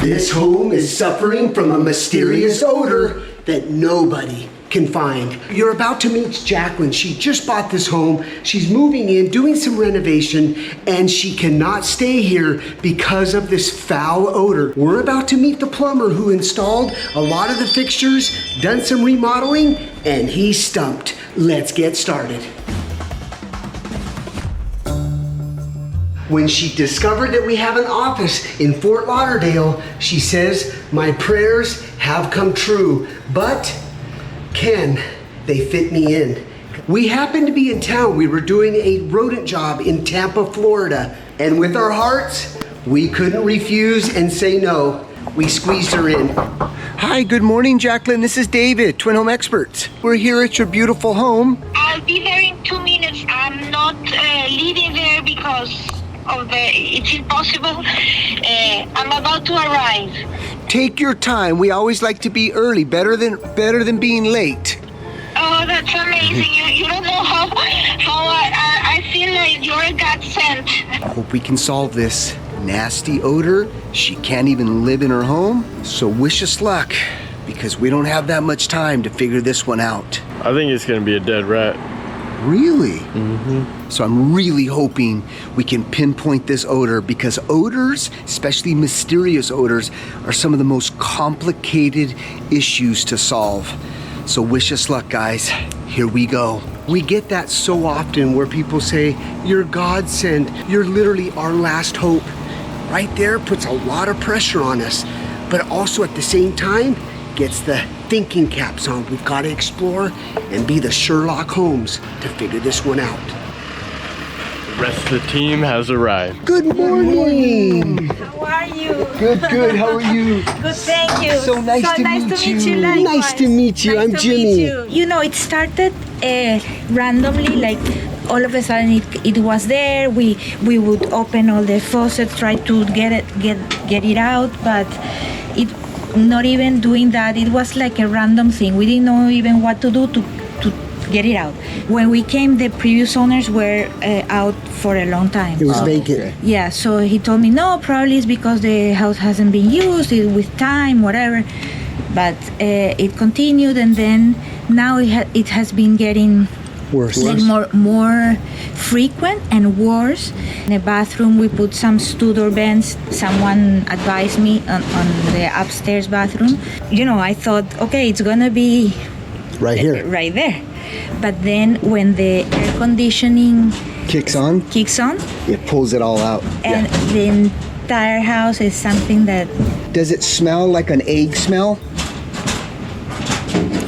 This home is suffering from a mysterious odor that nobody can find. You're about to meet Jacquine. She just bought this home. She's moving in, doing some renovation, and she cannot stay here because of this foul odor. We're about to meet the plumber who installed a lot of the fixtures, done some remodeling, and he's stumped. Let's get started. When she discovered that we have an office in Fort Lauderdale, she says, "My prayers have come true, but can they fit me in?" We happened to be in town. We were doing a rodent job in Tampa, Florida, and with our hearts, we couldn't refuse and say no. We squeezed her in. Hi, good morning, Jacquine. This is David, Twin Home Experts. We're here at your beautiful home. I'll be there in 2 minutes. I'm not leaving there because it's impossible. I'm about to arrive. Take your time. We always like to be early, better than being late. Oh, that's amazing. You don't know how I feel like you're a godsend. I hope we can solve this nasty odor. She can't even live in her home. So wish us luck, because we don't have that much time to figure this one out. I think it's gonna be a dead rat. Really? Mm-hmm. So I'm really hoping we can pinpoint this odor, because odors, especially mysterious odors, are some of the most complicated issues to solve. So wish us luck, guys. Here we go. We get that so often where people say, "You're God sent. You're literally our last hope." Right there puts a lot of pressure on us, but also at the same time gets the thinking caps on. We've got to explore and be the Sherlock Holmes to figure this one out. The rest of the team has arrived. Good morning. How are you? Good. How are you? Good, thank you. So nice to meet you. Nice to meet you. I'm Jimmy. You know, it started randomly, like all of a sudden it was there. We would open all the faucets, try to get it out, but it not even doing that. It was like a random thing. We didn't know even what to do to get it out. When we came, the previous owners were out for a long time. It was vacant. Okay. Yeah, so he told me, no, probably it's because the house hasn't been used with time, whatever. But it continued, and then now it has been getting worse. Like more frequent and worse. In the bathroom, we put some Odor vents. Someone advised me on the upstairs bathroom. You know, I thought, okay, it's gonna be right here, right there. But then when the air conditioning kicks on, it pulls it all out. And the entire house is something that... Does it smell like an egg smell?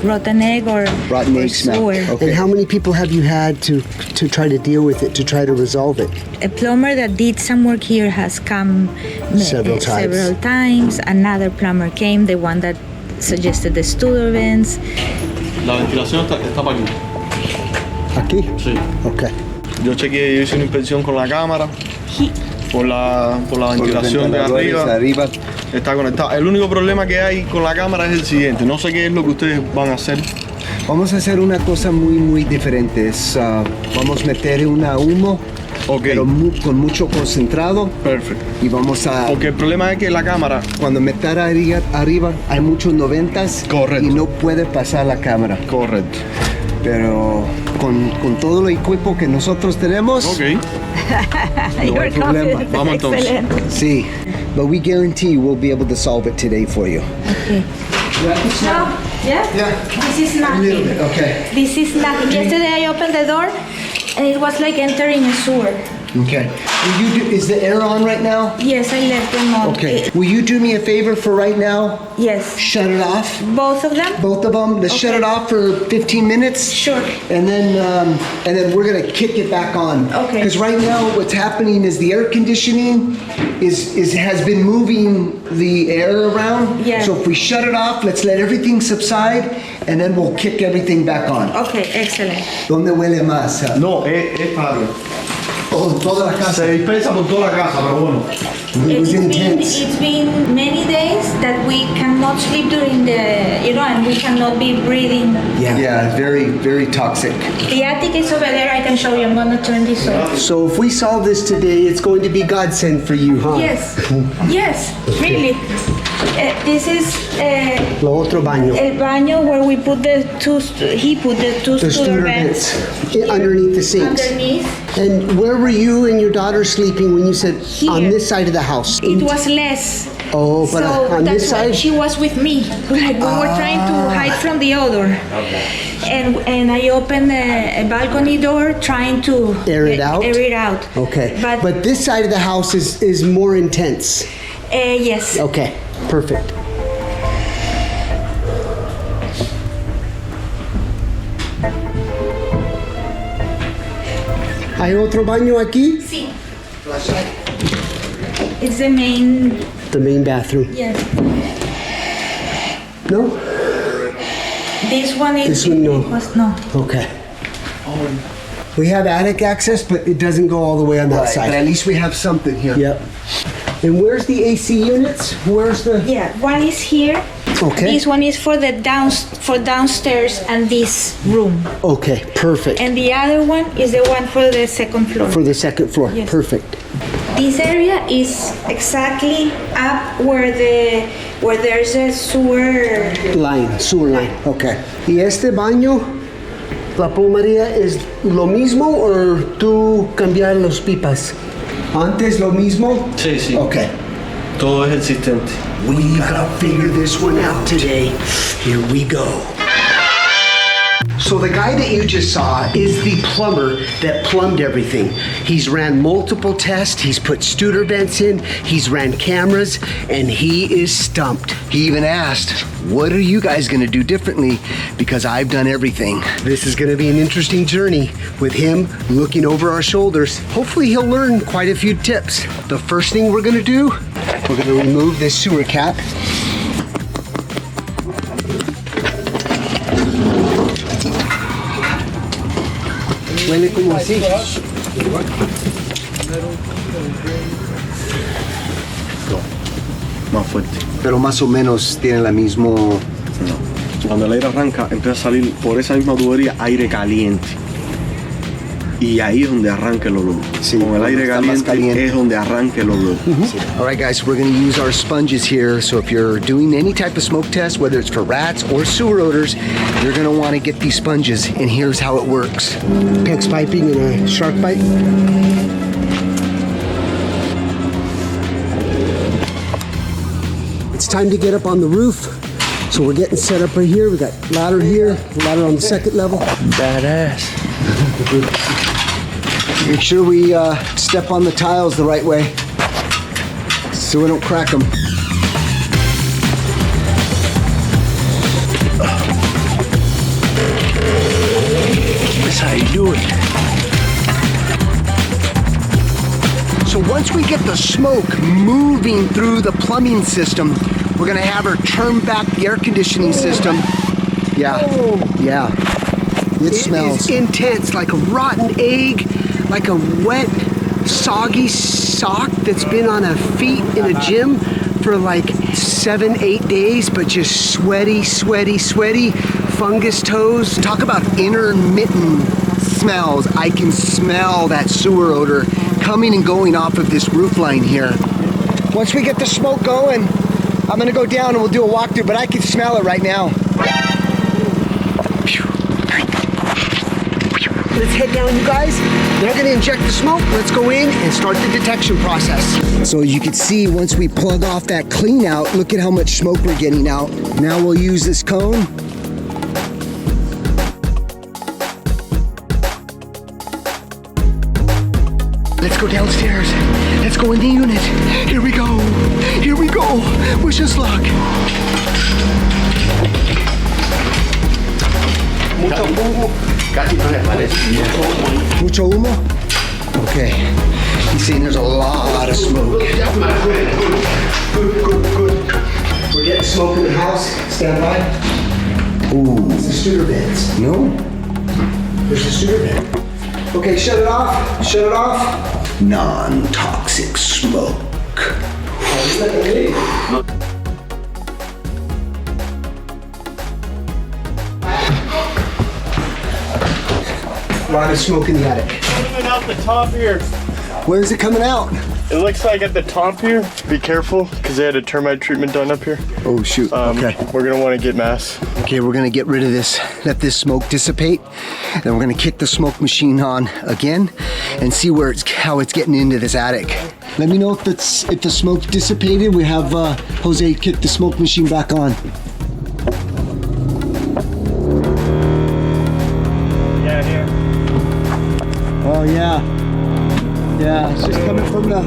Rotten egg or egg smell. Okay. And how many people have you had to try to deal with it, to try to resolve it? A plumber that did some work here has come several times. Another plumber came, the one that suggested the Odor vents. La ventilación está para aquí. ¿Aquí? Sí. Okay. Yo hice una inspección con la cámara. Por la ventilación de arriba. Está conectado. El único problema que hay con la cámara es el siguiente. No sé qué es lo que ustedes van a hacer. Vamos a hacer una cosa muy diferente. Vamos a meter una humo, pero con mucho concentrado. Perfecto. Y vamos a... Porque el problema es que la cámara... Cuando meter arriba hay muchos 90s. Correcto. Y no puede pasar la cámara. Correcto. Pero con todo el equipo que nosotros tenemos... No hay problema. Vamos entonces. Sí. But we guarantee we'll be able to solve it today for you. Okay. No, yeah? This is nothing. A little bit, okay. This is nothing. Yesterday I opened the door and it was like entering a sewer. Okay. Is the air on right now? Yes, I left them on. Okay. Will you do me a favor for right now? Yes. Shut it off. Both of them? Both of them. Let's shut it off for 15 minutes. Sure. And then we're gonna kick it back on. Okay. Because right now what's happening is the air conditioning has been moving the air around. Yeah. So if we shut it off, let's let everything subside, and then we'll kick everything back on. Okay, excellent. ¿Dónde huele más? No, es Fabio. Toda la casa. Se dispersa por toda la casa, pero bueno. It was intense. It's been many days that we cannot sleep during the, and we cannot be breathing. Yeah, it's very, very toxic. The attic is over there. I can show you. I'm gonna turn this off. So if we solve this today, it's going to be godsend for you, huh? Yes, really. This is Lo otro baño. el baño where we put he put the two The Studer Studer vents vents underneath the sinks. underneath. And where were you and your daughter sleeping when you said on Here. this side of the house? It was less. Oh, but So on this that's why side? she was with me. Like we were trying to hide from the odor. And I opened a balcony door trying to Air it out? Air it out. Okay. But, But this side of the house is more intense. yes. Okay, perfect. ¿Hay otro baño aquí? Sí. It's the main. The main bathroom. Yes. No? This one is. This one, no. It was no. Okay. We have attic access, but it doesn't go all the way on that Right, side. but at least we have something here. Yep. And where's the AC units? Where's the? Yeah. One is here. Okay. This one is for the downstairs and this room. Okay, perfect. And the other one is the one for the second floor. For the second floor, Yes. perfect. This area is exactly up where there's a sewer. Sewer line, okay. ¿Y este baño, la plomería, es lo mismo o tú cambiar los pipas? Antes lo mismo? Sí, sí. Okay. Todo es existente. We gotta figure this one out today. Here we go. So the guy that you just saw is the plumber that plumbed everything. He's ran multiple tests, he's put Studer vents in, he's ran cameras, and he is stumped. He even asked, what are you guys gonna do differently? Because I've done everything. This is gonna be an interesting journey with him looking over our shoulders. Hopefully he'll learn quite a few tips. The first thing we're gonna do, we're gonna remove this sewer cap. Huele como así. Más fuerte. Pero más o menos tiene la mismo... No. Cuando el aire arranca, empieza a salir por esa misma tubería aire caliente. Y ahí es donde arranca el olor. Sí, Con el aire está más caliente, caliente. es donde arranca el olor. All right, guys, we're going to use our sponges here. So if you're doing any type of smoke test, whether it's for rats or sewer odors, you're going to want to get these sponges. And here's how it works. PEX piping and a shark bite. It's time to get up on the roof. So we're getting set up right here. We got ladder here, ladder on the second level. Badass. Make sure we step on the tiles the right way so we don't crack them. That's how you do it. So once we get the smoke moving through the plumbing system, we're gonna have her turn back the air conditioning system. Yeah, yeah. It smells. It's intense, like a rotten egg, like a wet, soggy sock that's been on a feet in a gym for like 7-8 days, but just sweaty, sweaty, sweaty, fungus toes. Talk about intermittent smells. I can smell that sewer odor coming and going off of this roof line here. Once we get the smoke going, I'm gonna go down and we'll do a walkthrough, but I can smell it right now. Let's head down, you guys. They're gonna inject the smoke. Let's go in and start the detection process. So as you can see, once we plug off that clean out, look at how much smoke we're getting out. Now we'll use this cone. Let's go downstairs. Let's go in the unit. Here we go. Here we go. Wish us luck. Mucho humo? Okay. He's saying there's a lot of smoke. Good, good, good. We're getting smoke in the house. Stand by. Ooh. It's the Studer vents. No? There's the Studer vent. Okay, shut it off. Shut it off. Non-toxic smoke. lot of smoke in the attic. Coming out the top here. Where is it coming out? It looks like at the top here. Be careful, because they had a termite treatment done up here. Oh shoot, okay. We're gonna want to get mass. Okay, we're gonna get rid of this, let this smoke dissipate. Then we're gonna kick the smoke machine on again and see how it's getting into this attic. Let me know if the smoke's dissipated. We have Jose kick the smoke machine back on. Yeah, here. Oh yeah. Yeah, it's just coming from the...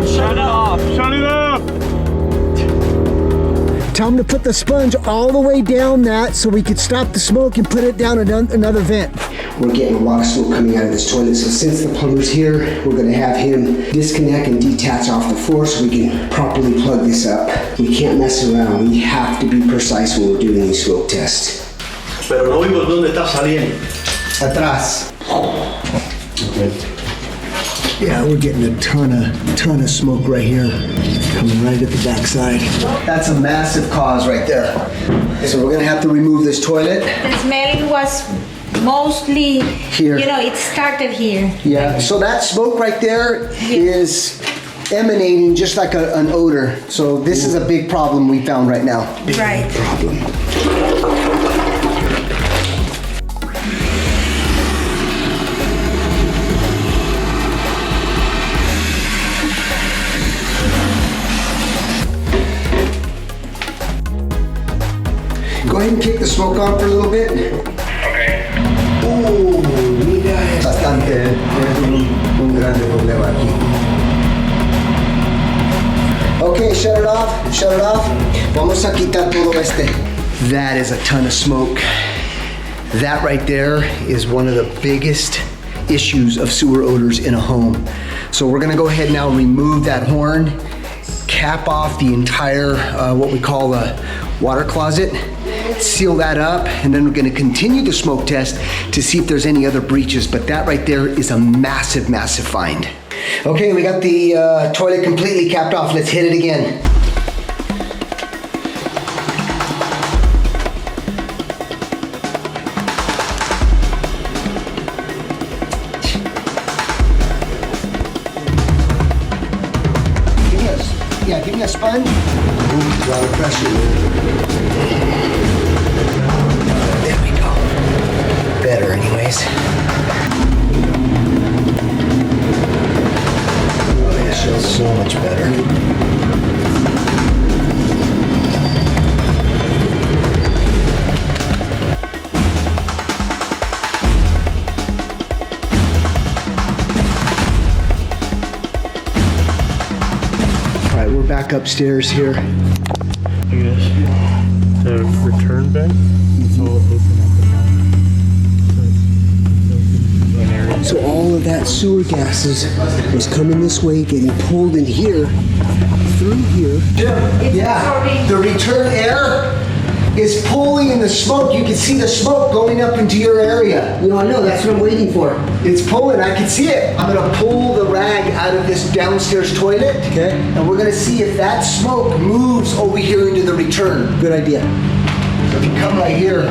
Shut it off! Shut it off! Tell him to put the sponge all the way down that so we could stop the smoke and put it down another vent. We're getting a lot of smoke coming out of this toilet, so since the plumber's here, we're gonna have him disconnect and detach off the floor so we can properly plug this up. We can't mess around. We have to be precise when we're doing these smoke tests. Pero no oigo dónde está saliendo. Atrás. Okay. Yeah, we're getting a ton of smoke right here, coming right at the backside. That's a massive cause right there. So we're gonna have to remove this toilet. The smelling was mostly Here. it started here. Yeah, so that smoke right there is emanating just like an odor. So this is a big problem we found right now. Right. Problem. Go ahead and kick the smoke on for a little bit. Okay. Mira, es bastante, es un grande problema aquí. Okay, shut it off, shut it off. Vamos a quitar todo este. That is a ton of smoke. That right there is one of the biggest issues of sewer odors in a home. So we're gonna go ahead now and remove that horn, cap off the entire, what we call a water closet, seal that up, and then we're gonna continue the smoke test to see if there's any other breaches, but that right there is a massive, massive find. Okay, we got the toilet completely capped off. Let's hit it again. Give me a sponge. Ooh, a lot of pressure. There we go. Better anyways. Oh, it feels so much better. All right, we're back upstairs here. I guess the return bin. It's all open at the top. So all of that sewer gases was coming this way, getting pulled in here, through here. Yeah, the return air is pulling in the smoke. You can see the smoke going up into your area. No, I know, that's what I'm waiting for. It's pulling, I can see it. I'm gonna pull the rag out of this downstairs toilet. Okay. And we're gonna see if that smoke moves over here into the return. Good idea. So if you come right here,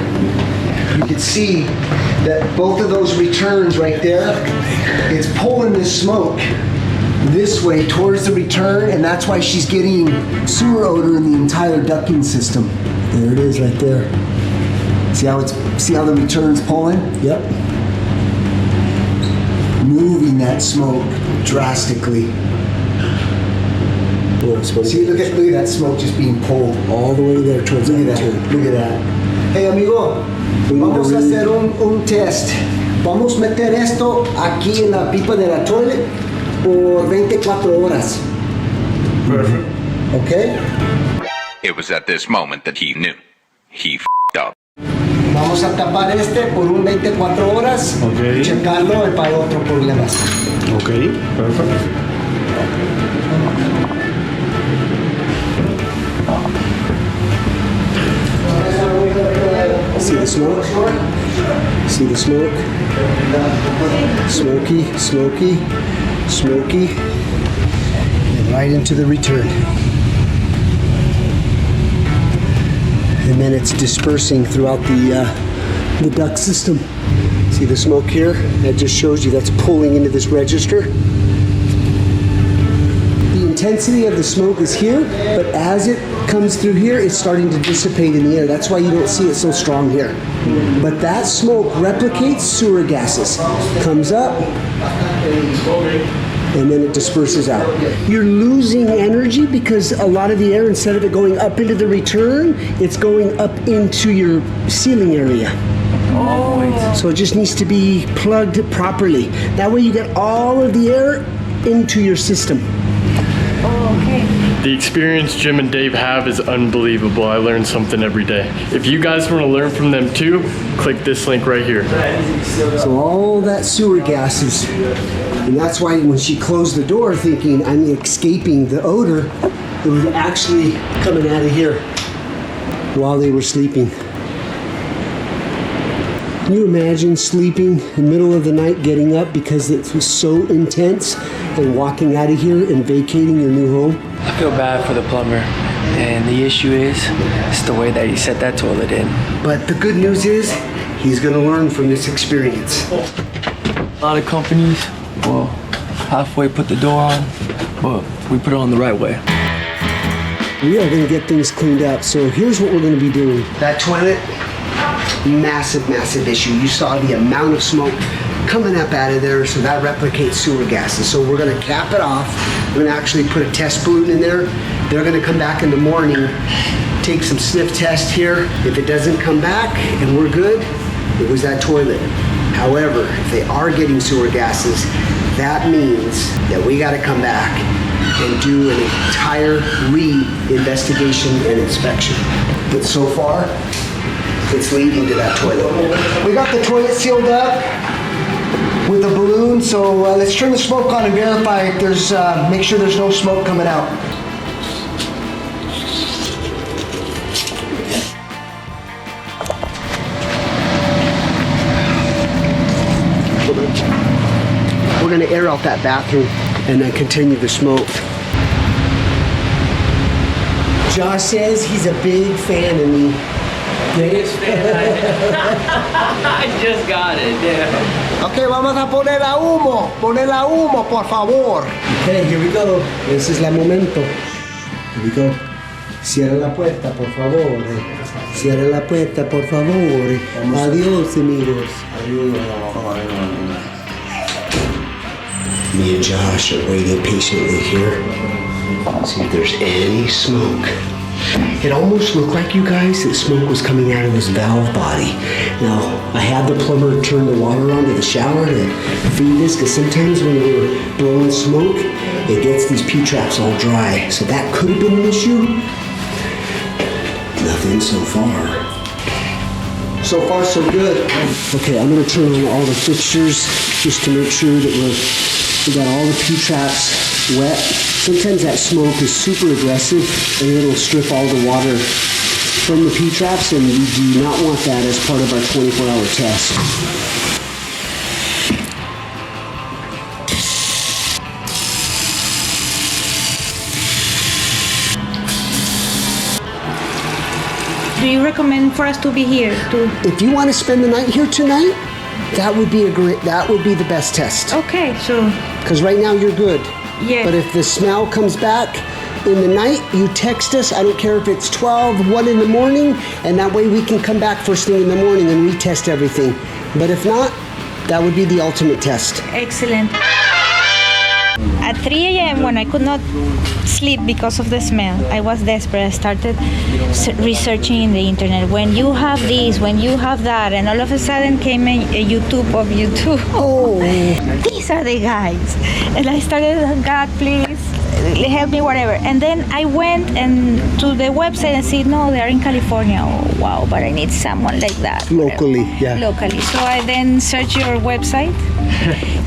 you can see that both of those returns right there, it's pulling this smoke this way towards the return, and that's why she's getting sewer odor in the entire ducting system. There it is right there. See how the return's pulling? Yep. Moving that smoke drastically. Well, it's supposed to See, look at that smoke just being pulled. all the way there towards Look the at that. return. Look at that. Hey, amigo, vamos a hacer un test. Vamos a meter esto aquí en la pipa de la toilet por 24 horas. Perfect. Okay? It was at this moment that he knew. He f***ed up. Vamos a tapar este por un 24 horas. Okay. Checarlo para otros problemas. Okay, perfect. See the smoke? See the smoke? Smoky, smoky, smoky. And right into the return. And then it's dispersing throughout the duct system. See the smoke here? That just shows you that's pulling into this register. The intensity of the smoke is here, but as it comes through here, it's starting to dissipate in the air. That's why you don't see it so strong here. But that smoke replicates sewer gases. Comes up, and then it disperses out. You're losing energy because a lot of the air, instead of it going up into the return, it's going up into your ceiling area. So it just needs to be plugged properly. That way you get all of the air into your system. The experience Jim and Dave have is unbelievable. I learn something every day. If you guys want to learn from them too, click this link right here. So all that sewer gases, and that's why when she closed the door thinking I'm escaping the odor, it was actually coming out of here while they were sleeping. Can you imagine sleeping in the middle of the night, getting up because it was so intense, and walking out of here and vacating your new home? I feel bad for the plumber, and the issue is it's the way that he set that toilet in. But the good news is he's going to learn from this experience. A lot of companies, well, halfway put the door on, but we put it on the right way. We are going to get things cleaned up. So here's what we're going to be doing. That toilet, massive, massive issue. You saw the amount of smoke coming up out of there, so that replicates sewer gases. So we're gonna cap it off. We're gonna actually put a test balloon in there. They're gonna come back in the morning, take some sniff test here. If it doesn't come back and we're good, it was that toilet. However, if they are getting sewer gases, that means that we gotta come back and do an entire re-investigation and inspection. But so far, it's leading to that toilet. We got the toilet sealed up with a balloon, so let's turn the smoke on and verify if there's, make sure there's no smoke coming out. We're gonna air out that bathroom and then continue the smoke. Josh says he's a big fan of me. Biggest fan I just got it, yeah. Ok, vamos a poner a humo. Poner a humo, por favor. Okay, here we go. This is la momento. Here we go. Cierra la puerta, por favor. Cierra la puerta, por favor. Adiós, amigos. Me and Josh are waiting patiently here. See if there's any smoke. It almost looked like, you guys, that smoke was coming out of this valve body. Now, I had the plumber turn the water on to the shower to feed this, because sometimes when we're blowing smoke, it gets these P-traps all dry. So that could have been an issue. Nothing so far. So far, so good. Okay, I'm gonna turn on all the fixtures just to make sure that we got all the P-traps wet. Sometimes that smoke is super aggressive and it'll strip all the water from the P-traps, and we do not want that as part of our 24-hour test. Do you recommend for us to be here too? If you want to spend the night here tonight, that would be the best test. Okay, so Because right now you're good. yeah. But if the smell comes back in the night, you text us. I don't care if it's 12, 1 in the morning, and that way we can come back first thing in the morning and retest everything. But if not, that would be the ultimate test. Excellent. At 3 a.m. when I could not sleep because of the smell, I was desperate. I started researching in the internet. When you have this, when you have that, and all of a sudden came a YouTube of YouTube. Oh, these are the guys. And I started, God, please help me, whatever. And then I went and to the website and said, no, they're in California. Oh, wow, but I need someone like that. Locally, yeah. Locally. So I then searched your website.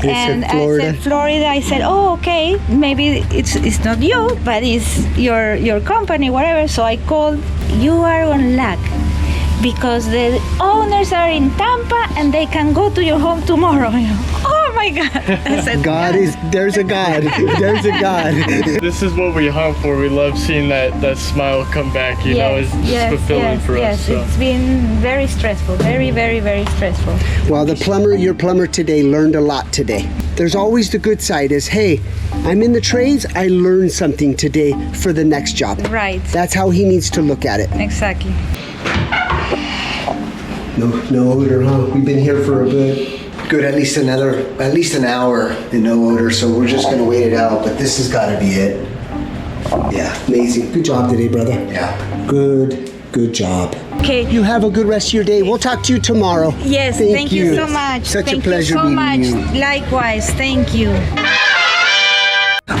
And said Florida. I said Florida. I said, oh, okay, maybe it's not you, but it's your company, whatever. So I called. You are on luck because the owners are in Tampa and they can go to your home tomorrow. Oh my God. I said, God is, there's a God. There's a God. This is what we hunt for. We love seeing that smile come back, you know, it's fulfilling for us. Yes, So. it's been very stressful. Very, very, very stressful. Well, your plumber today learned a lot today. There's always the good side is, hey, I'm in the trades, I learned something today for the next job. Right. That's how he needs to look at it. Exactly. No odor, huh? We've been here for a good at least an hour and no odor, so we're just gonna wait it out, but this has gotta be it. Yeah. amazing. Good job today, brother. Yeah. Good job. Okay. You have a good rest of your day. We'll talk to you tomorrow. Yes, thank you so much. Such thank a pleasure you so meeting much. you. Likewise, thank you.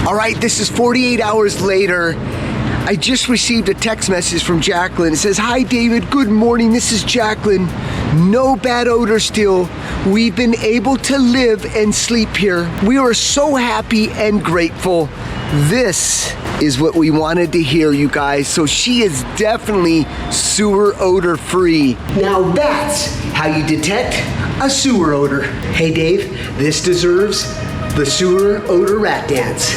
All right, this is 48 hours later. I just received a text message from Jacquine. It says, "Hi David, good morning, this is Jacquine. No bad odor still. We've been able to live and sleep here. We are so happy and grateful." This is what we wanted to hear, you guys. So she is definitely sewer odor free. Now that's how you detect a sewer odor. Hey Dave, this deserves the sewer odor rat dance.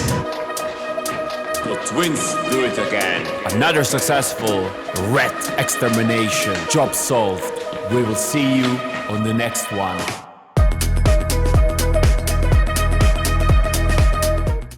The twins do it again. Another successful rat extermination. Job solved. We will see you on the next one.